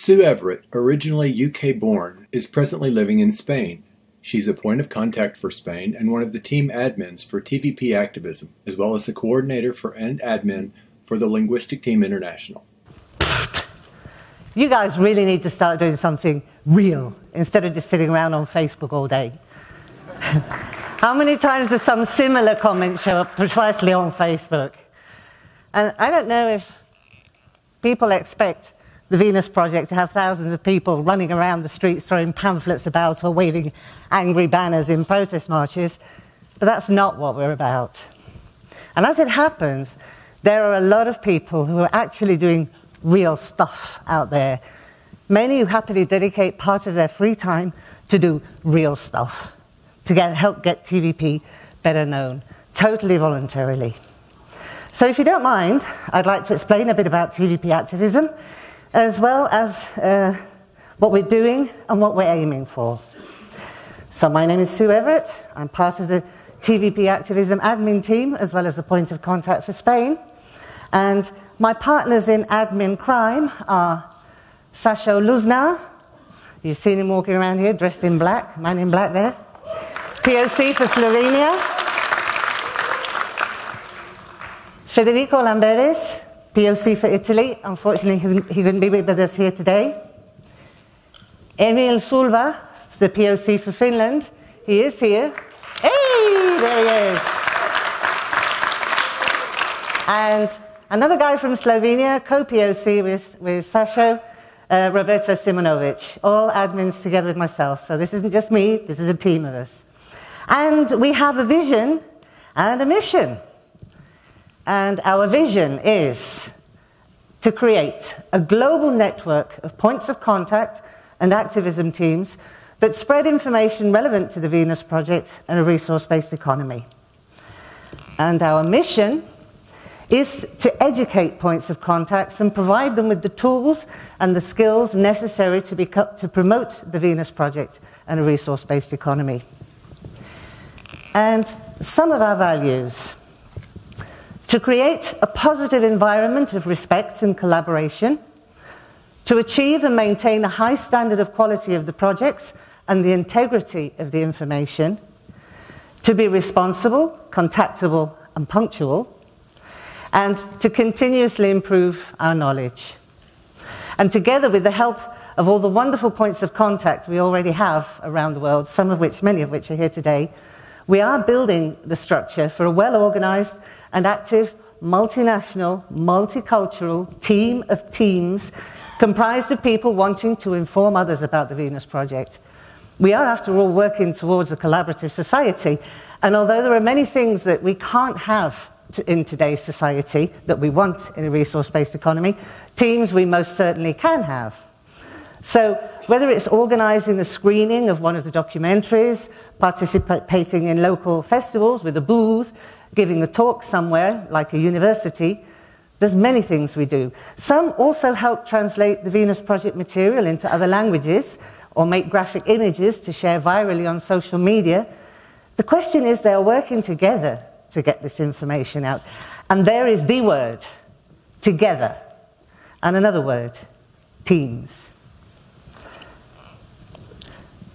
Sue Everatt, originally UK-born, is presently living in Spain. She's a point of contact for Spain and one of the team admins for TVP-Aktivismus, as well as the coordinator and admin for the Linguistic Team International. You guys really need to start doing something real instead of just sitting around on Facebook all day. How many times does some similar comment show up precisely on Facebook? And I don't know if people expect the Venus Project to have thousands of people running around the streets throwing pamphlets about or waving angry banners in protest marches, but that's not what we're about. And as it happens, there are a lot of people who are actually doing real stuff out there. Many who happily dedicate part of their free time to do real stuff, to help get TVP better known, totally voluntarily. So if you don't mind, I'd like to explain a bit about TVP activism, as well as what we're doing and what we're aiming for. So my name is Sue Everatt. I'm part of the TVP Activism admin team, as well as the point of contact for Spain. And my partners in admin crime are Sasha Luzna. You've seen him walking around here dressed in black, man in black there. POC for Slovenia. Federico Lamberes, POC for Italy. Unfortunately, he couldn't be with us here today. Emil Sulva, the POC for Finland. He is here. Hey, there he is. And another guy from Slovenia, co-POC with Sasha, Roberto Simonovic. All admins together with myself. So this isn't just me, this is a team of us. And we have a vision and a mission. And our vision is to create a global network of points of contact and activism teams that spread information relevant to the Venus Project and a resource-based economy. And our mission is to educate points of contacts and provide them with the tools and the skills necessary to promote the Venus Project and a resource-based economy. And some of our values: to create a positive environment of respect and collaboration, to achieve and maintain a high standard of quality of the projects and the integrity of the information, to be responsible, contactable, and punctual, and to continuously improve our knowledge. And together with the help of all the wonderful points of contact we already have around the world, many of which are here today, we are building the structure for a well-organized and active, multinational, multicultural team of teams comprised of people wanting to inform others about the Venus Project. We are, after all, working towards a collaborative society, and although there are many things that we can't have in today's society that we want in a resource-based economy, teams we most certainly can have. So whether it's organizing the screening of one of the documentaries, participating in local festivals with a booth, giving a talk somewhere, like a university, there's many things we do. Some also help translate the Venus Project material into other languages or make graphic images to share virally on social media. The question is, they're working together to get this information out. And there is the word, together. And another word, teams.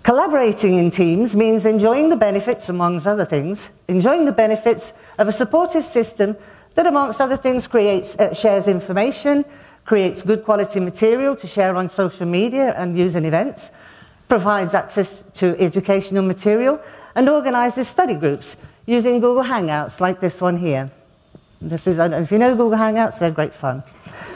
Collaborating in teams means enjoying the benefits, amongst other things, enjoying the benefits of a supportive system that, amongst other things, shares information, creates good quality material to share on social media and use in events, provides access to educational material, and organizes study groups using Google Hangouts like this one here. I don't know if you know Google Hangouts, they're great fun.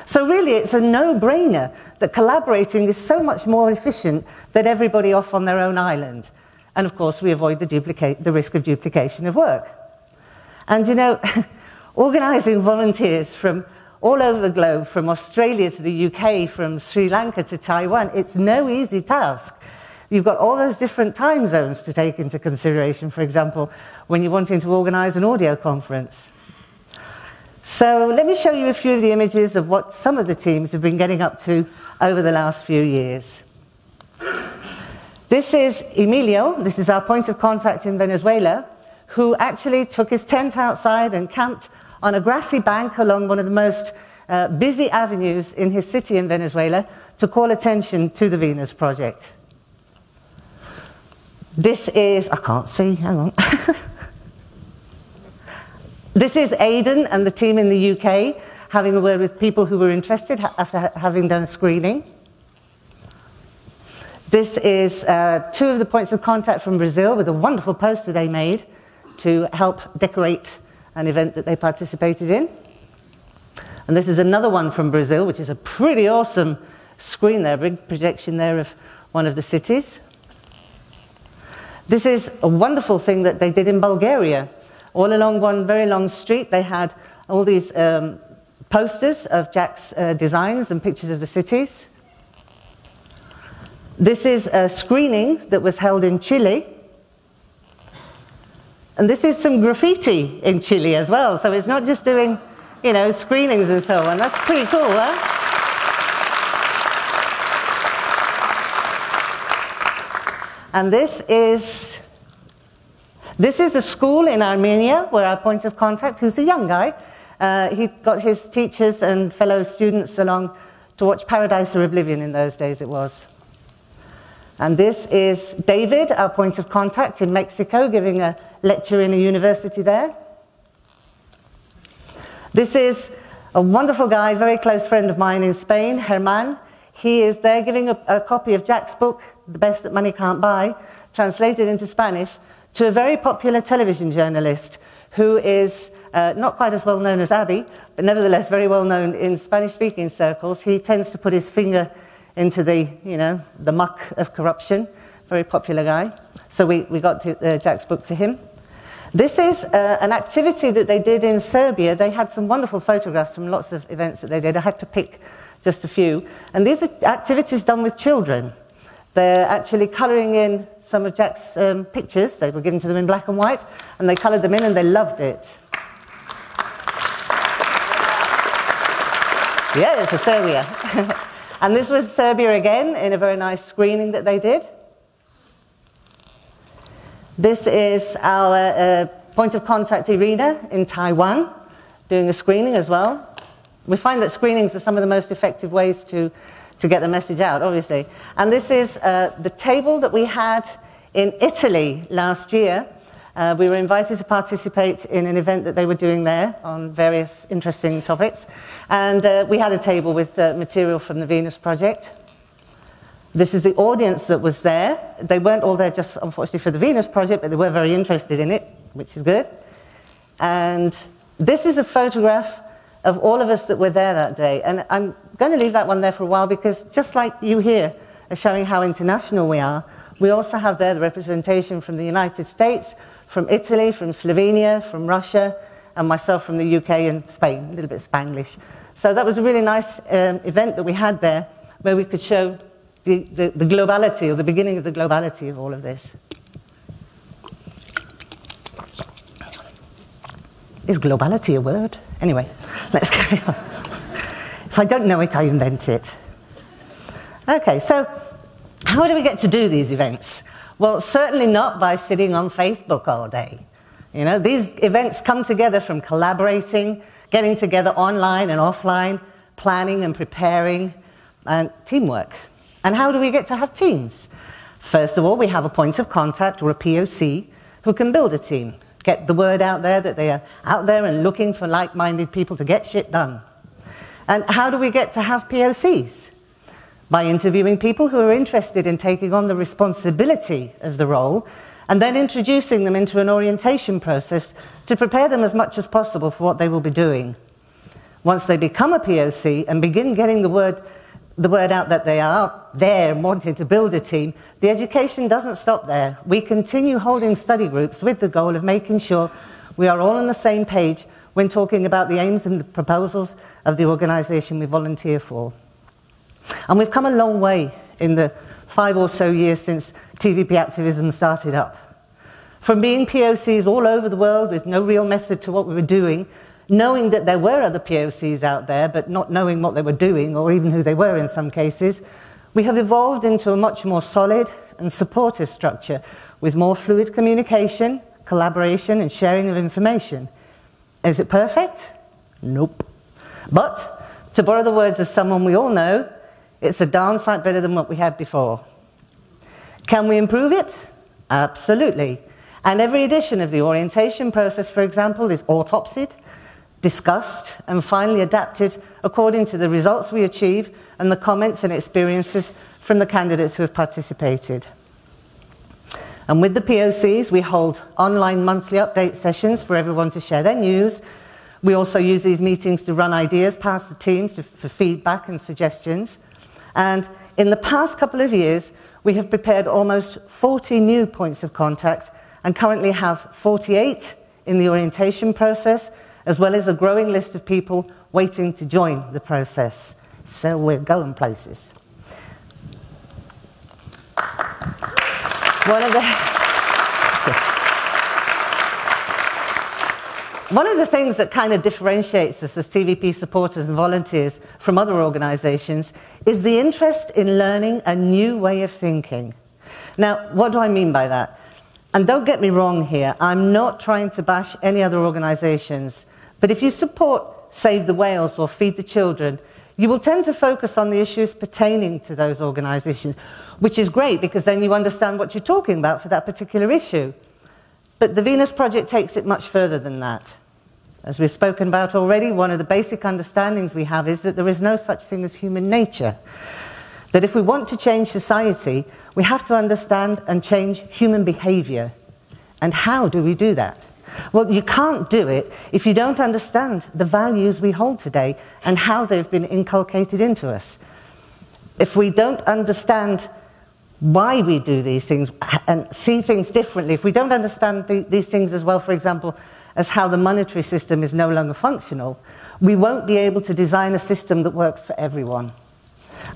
So really, it's a no-brainer that collaborating is so much more efficient than everybody off on their own island. And of course, we avoid the risk of duplication of work. And you know, organizing volunteers from all over the globe, from Australia to the UK, from Sri Lanka to Taiwan, it's no easy task. You've got all those different time zones to take into consideration, for example, when you're wanting to organize an audio conference. So let me show you a few of the images of what some of the teams have been getting up to over the last few years. This is Emilio, this is our point of contact in Venezuela, who actually took his tent outside and camped on a grassy bank along one of the most busy avenues in his city in Venezuela to call attention to the Venus Project. This is, I can't see, hang on. This is Aidan and the team in the UK having a word with people who were interested after having done a screening. This is two of the points of contact from Brazil with a wonderful poster they made to help decorate an event that they participated in. And this is another one from Brazil, which is a pretty awesome screen there, a big projection there of one of the cities. This is a wonderful thing that they did in Bulgaria. All along one very long street, they had all these posters of Jacque's designs and pictures of the cities. This is a screening that was held in Chile. And this is some graffiti in Chile as well. So it's not just doing, you know, screenings and so on. That's pretty cool, huh? And this is a school in Armenia where our point of contact, who's a young guy, he got his teachers and fellow students along to watch Paradise or Oblivion in those days it was. And this is David, our point of contact in Mexico, giving a lecture in a university there. This is a wonderful guy, very close friend of mine in Spain, Herman. He is there giving a copy of Jacque's book, The Best That Money Can't Buy, translated into Spanish, to a very popular television journalist who is not quite as well known as Abby, but nevertheless very well known in Spanish-speaking circles. He tends to put his finger into the, you know, the muck of corruption. Very popular guy. So we got Jacque's book to him. This is an activity that they did in Serbia. They had some wonderful photographs from lots of events that they did. I had to pick just a few. And these are activities done with children. They're actually colouring in some of Jacque's pictures. They were given to them in black and white, and they coloured them in, and they loved it. Yeah, it's a Serbia. And this was Serbia again, in a very nice screening that they did. This is our point of contact, Irina, in Taiwan, doing a screening as well. We find that screenings are some of the most effective ways to get the message out, obviously. And this is the table that we had in Italy last year. We were invited to participate in an event that they were doing there on various interesting topics. And we had a table with material from the Venus Project. This is the audience that was there. They weren't all there just, unfortunately, for the Venus Project, but they were very interested in it, which is good. And this is a photograph of all of us that were there that day. And I'm going to leave that one there for a while because just like you here are showing how international we are, we also have there the representation from the United States, from Italy, from Slovenia, from Russia, and myself from the UK and Spain, a little bit Spanglish. So that was a really nice event that we had there where we could show the globality, or the beginning of the globality of all of this. Is globality a word? Anyway, let's carry on. If I don't know it, I invent it. Okay, so how do we get to do these events? Well, certainly not by sitting on Facebook all day. You know, these events come together from collaborating, getting together online and offline, planning and preparing, and teamwork. And how do we get to have teams? First of all, we have a point of contact, or a POC, who can build a team. Get the word out there that they are out there and looking for like-minded people to get shit done. And how do we get to have POCs? By interviewing people who are interested in taking on the responsibility of the role, and then introducing them into an orientation process to prepare them as much as possible for what they will be doing. Once they become a POC and begin getting the word out that they are there and wanting to build a team, the education doesn't stop there. We continue holding study groups with the goal of making sure we are all on the same page when talking about the aims and the proposals of the organisation we volunteer for. And we've come a long way in the 5 or so years since TVP-Aktivismus started up. From being POCs all over the world with no real method to what we were doing, knowing that there were other POCs out there, but not knowing what they were doing, or even who they were in some cases, we have evolved into a much more solid and supportive structure with more fluid communication, collaboration, and sharing of information. Is it perfect? Nope. But, to borrow the words of someone we all know, It's a darn sight better than what we had before. Can we improve it? Absolutely. And every edition of the orientation process, for example, is autopsied, discussed, and finally adapted according to the results we achieve and the comments and experiences from the candidates who have participated. And with the POCs, we hold online monthly update sessions for everyone to share their news. We also use these meetings to run ideas past the teams for feedback and suggestions. And in the past couple of years, we have prepared almost 40 new points of contact and currently have 48 in the orientation process, as well as a growing list of people waiting to join the process. So we're going places. One of the things that kind of differentiates us as TVP supporters and volunteers from other organizations is the interest in learning a new way of thinking. Now, what do I mean by that? And don't get me wrong here, I'm not trying to bash any other organizations, but if you support Save the Whales or Feed the Children, you will tend to focus on the issues pertaining to those organizations, which is great because then you understand what you're talking about for that particular issue. But the Venus Project takes it much further than that. As we've spoken about already, one of the basic understandings we have is that there is no such thing as human nature. That if we want to change society, we have to understand and change human behavior. And how do we do that? Well, you can't do it if you don't understand the values we hold today and how they've been inculcated into us. If we don't understand why we do these things and see things differently, if we don't understand these things as well, for example, as how the monetary system is no longer functional, we won't be able to design a system that works for everyone.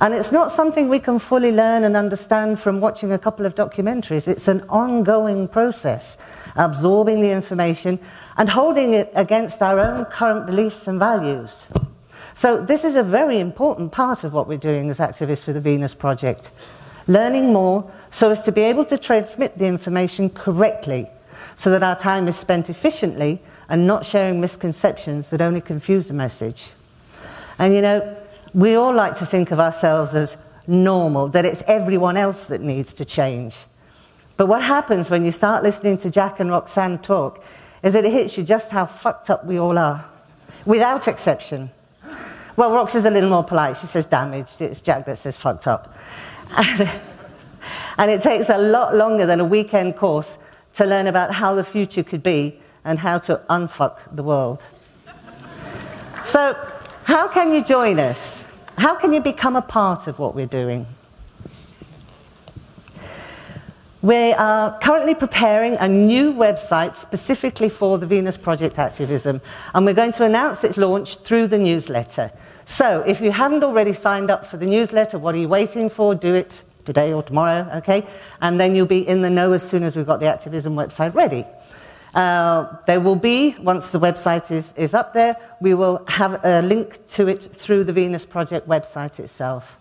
And it's not something we can fully learn and understand from watching a couple of documentaries. It's an ongoing process, absorbing the information and holding it against our own current beliefs and values. So this is a very important part of what we're doing as activists for the Venus Project. Learning more so as to be able to transmit the information correctly so that our time is spent efficiently and not sharing misconceptions that only confuse the message. And you know, we all like to think of ourselves as normal, that it's everyone else that needs to change. But what happens when you start listening to Jacque and Roxanne talk is that it hits you just how fucked up we all are, without exception. Well, Rox is a little more polite. She says damaged. It's Jacque that says fucked up. And it takes a lot longer than a weekend course to learn about how the future could be and how to unfuck the world. So, how can you join us? How can you become a part of what we're doing? We are currently preparing a new website specifically for the Venus Project activism, and we're going to announce its launch through the newsletter. So, if you haven't already signed up for the newsletter, what are you waiting for? Do it today or tomorrow, okay? And then you'll be in the know as soon as we've got the activism website ready. There will be, once the website is up there, we will have a link to it through the Venus Project website itself.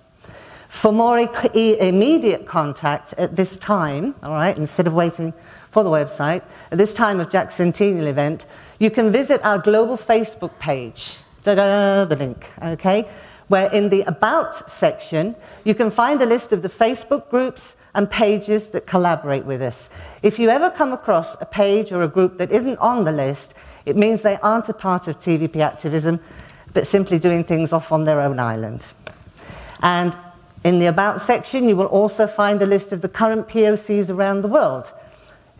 For more immediate contact at this time, all right, instead of waiting for the website, at this time of Jacque's Centennial Event, you can visit our global Facebook page. Da-da, the link, okay? Where in the About section, you can find a list of the Facebook groups and pages that collaborate with us. If you ever come across a page or a group that isn't on the list, it means they aren't a part of TVP activism, but simply doing things off on their own island. And in the About section, you will also find a list of the current POCs around the world.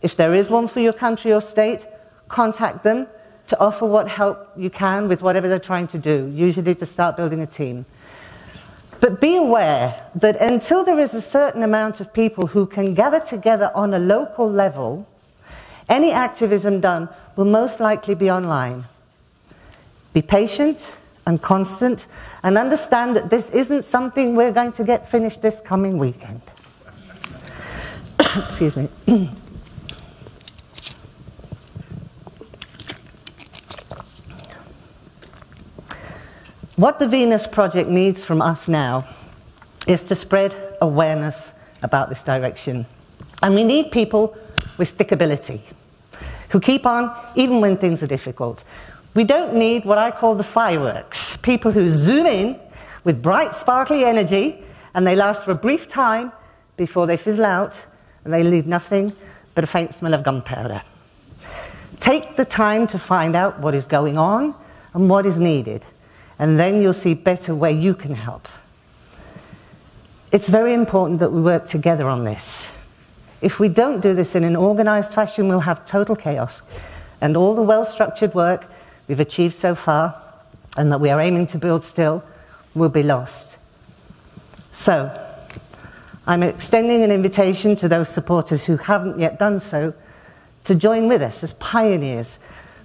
If there is one for your country or state, contact them to offer what help you can with whatever they're trying to do, usually to start building a team. But be aware that until there is a certain amount of people who can gather together on a local level, any activism done will most likely be online. Be patient and constant, and understand that this isn't something we're going to get finished this coming weekend. Excuse me. What the Venus Project needs from us now is to spread awareness about this direction. And we need people with stickability, who keep on even when things are difficult. We don't need what I call the fireworks, people who zoom in with bright, sparkly energy and they last for a brief time before they fizzle out, and they leave nothing but a faint smell of gunpowder. Take the time to find out what is going on and what is needed, and then you'll see better where you can help. It's very important that we work together on this. If we don't do this in an organised fashion, we'll have total chaos, and all the well-structured work we've achieved so far, and that we are aiming to build still, will be lost. So, I'm extending an invitation to those supporters who haven't yet done so to join with us as pioneers,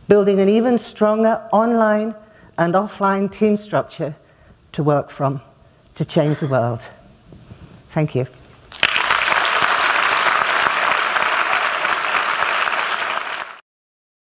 building an even stronger online and offline team structure to work from, to change the world. Thank you.